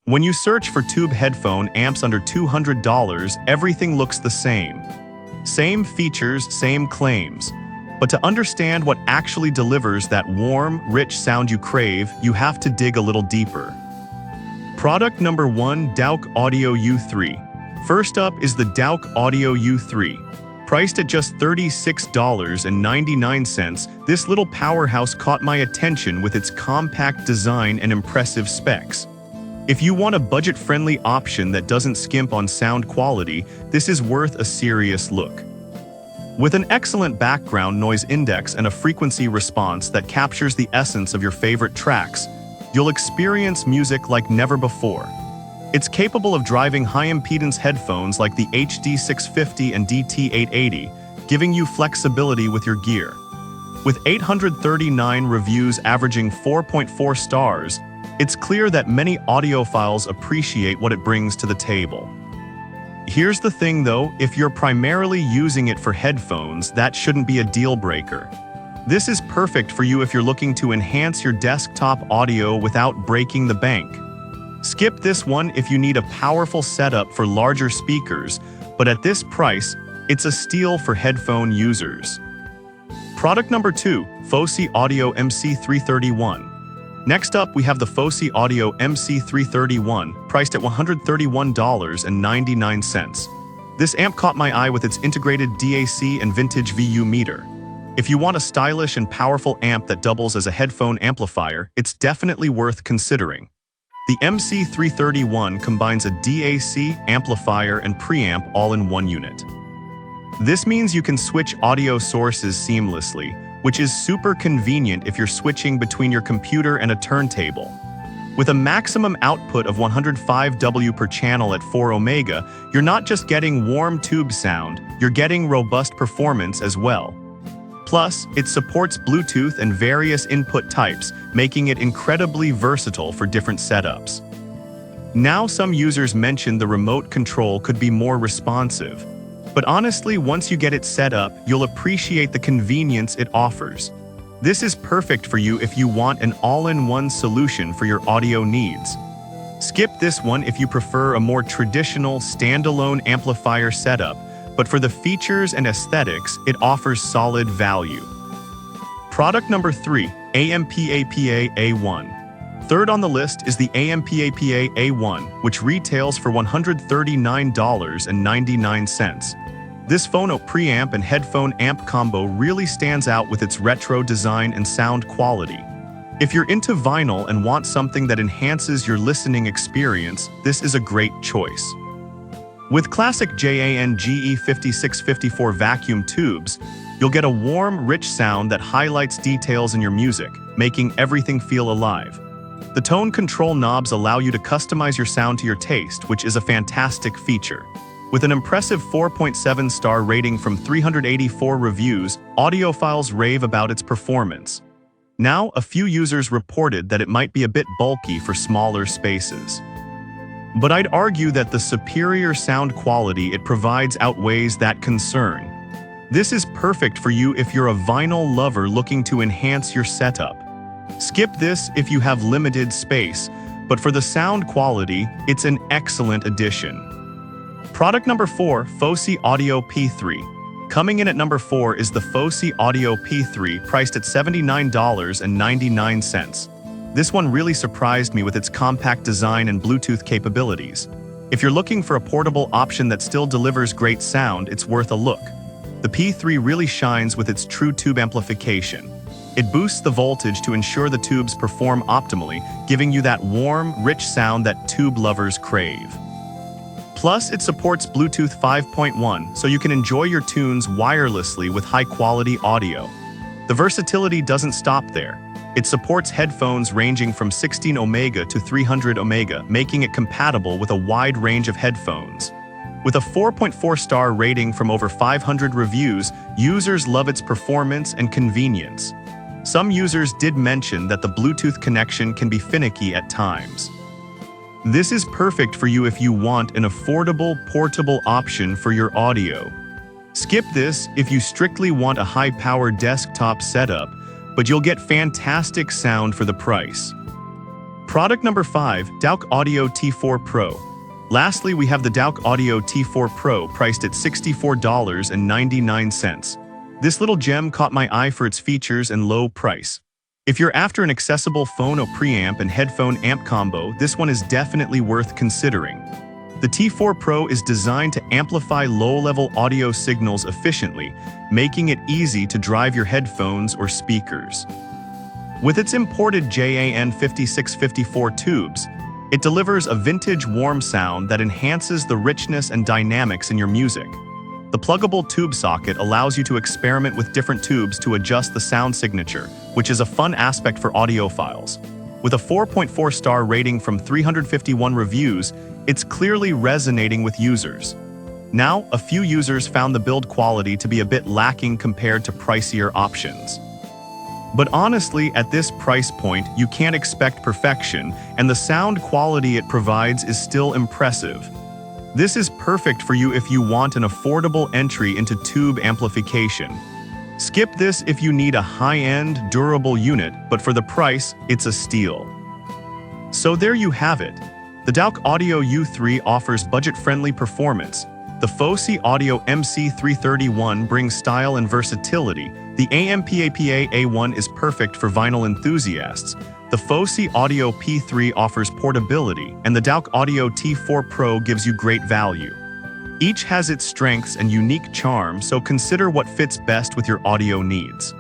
When you search for tube headphone amps under $200, everything looks the same. Same features, same claims. But to understand what actually delivers that warm, rich sound you crave, you have to dig a little deeper. Product number 1, Dauk Audio U3. First up is the Dauk Audio U3. Priced at just $36.99, this little powerhouse caught my attention with its compact design and impressive specs. If you want a budget-friendly option that doesn't skimp on sound quality, this is worth a serious look. With an excellent background noise index and a frequency response that captures the essence of your favorite tracks, you'll experience music like never before. It's capable of driving high-impedance headphones like the HD650 and DT880, giving you flexibility with your gear. With 839 reviews averaging 4.4 stars, it's clear that many audiophiles appreciate what it brings to the table. Here's the thing though, if you're primarily using it for headphones, that shouldn't be a deal breaker. This is perfect for you if you're looking to enhance your desktop audio without breaking the bank. Skip this one if you need a powerful setup for larger speakers, but at this price, it's a steal for headphone users. Product number 2, Fosi Audio MC331. Next up, we have the Fosi Audio MC331, priced at $131.99. This amp caught my eye with its integrated DAC and vintage VU meter. If you want a stylish and powerful amp that doubles as a headphone amplifier, it's definitely worth considering. The MC331 combines a DAC, amplifier, and preamp all in one unit. This means you can switch audio sources seamlessly, which is super convenient if you're switching between your computer and a turntable. With a maximum output of 105 W per channel at 4 ohms, you're not just getting warm tube sound, you're getting robust performance as well. Plus, it supports Bluetooth and various input types, making it incredibly versatile for different setups. Now, some users mentioned the remote control could be more responsive. But honestly, once you get it set up, you'll appreciate the convenience it offers. This is perfect for you if you want an all-in-one solution for your audio needs. Skip this one if you prefer a more traditional standalone amplifier setup, but for the features and aesthetics, it offers solid value. Product number 3, Amplifier A1. Third on the list is the Amplifier A1, which retails for $139.99. This phono preamp and headphone amp combo really stands out with its retro design and sound quality. If you're into vinyl and want something that enhances your listening experience, this is a great choice. With classic JANGE 5654 vacuum tubes, you'll get a warm, rich sound that highlights details in your music, making everything feel alive. The tone control knobs allow you to customize your sound to your taste, which is a fantastic feature. With an impressive 4.7-star rating from 384 reviews, audiophiles rave about its performance. Now, a few users reported that it might be a bit bulky for smaller spaces. But I'd argue that the superior sound quality it provides outweighs that concern. This is perfect for you if you're a vinyl lover looking to enhance your setup. Skip this if you have limited space, but for the sound quality, it's an excellent addition. Product number 4, Fosi Audio P3. Coming in at number 4 is the Fosi Audio P3, priced at $79.99. This one really surprised me with its compact design and Bluetooth capabilities. If you're looking for a portable option that still delivers great sound, it's worth a look. The P3 really shines with its true tube amplification. It boosts the voltage to ensure the tubes perform optimally, giving you that warm, rich sound that tube lovers crave. Plus, it supports Bluetooth 5.1, so you can enjoy your tunes wirelessly with high-quality audio. The versatility doesn't stop there. It supports headphones ranging from 16 ohms to 300 ohms, making it compatible with a wide range of headphones. With a 4.4-star rating from over 500 reviews, users love its performance and convenience. Some users did mention that the Bluetooth connection can be finicky at times. This is perfect for you if you want an affordable, portable option for your audio. Skip this if you strictly want a high-powered desktop setup, but you'll get fantastic sound for the price. Product number 5, Dowk Audio T4 Pro. Lastly, we have the Dowk Audio T4 Pro priced at $64.99. This little gem caught my eye for its features and low price. If you're after an accessible phono preamp and headphone amp combo, this one is definitely worth considering. The T4 Pro is designed to amplify low-level audio signals efficiently, making it easy to drive your headphones or speakers. With its imported JAN 5654 tubes, it delivers a vintage warm sound that enhances the richness and dynamics in your music. The pluggable tube socket allows you to experiment with different tubes to adjust the sound signature, which is a fun aspect for audiophiles. With a 4.4-star rating from 351 reviews, it's clearly resonating with users. Now, a few users found the build quality to be a bit lacking compared to pricier options. But honestly, at this price point, you can't expect perfection, and the sound quality it provides is still impressive. This is perfect for you if you want an affordable entry into tube amplification. Skip this if you need a high-end, durable unit, but for the price, it's a steal. So there you have it. The Dowk Audio U3 offers budget-friendly performance. The Fosi Audio MC331 brings style and versatility. The Amplifier A1 is perfect for vinyl enthusiasts. The Fosi Audio P3 offers portability, and the Dowk Audio T4 Pro gives you great value. Each has its strengths and unique charm, so consider what fits best with your audio needs.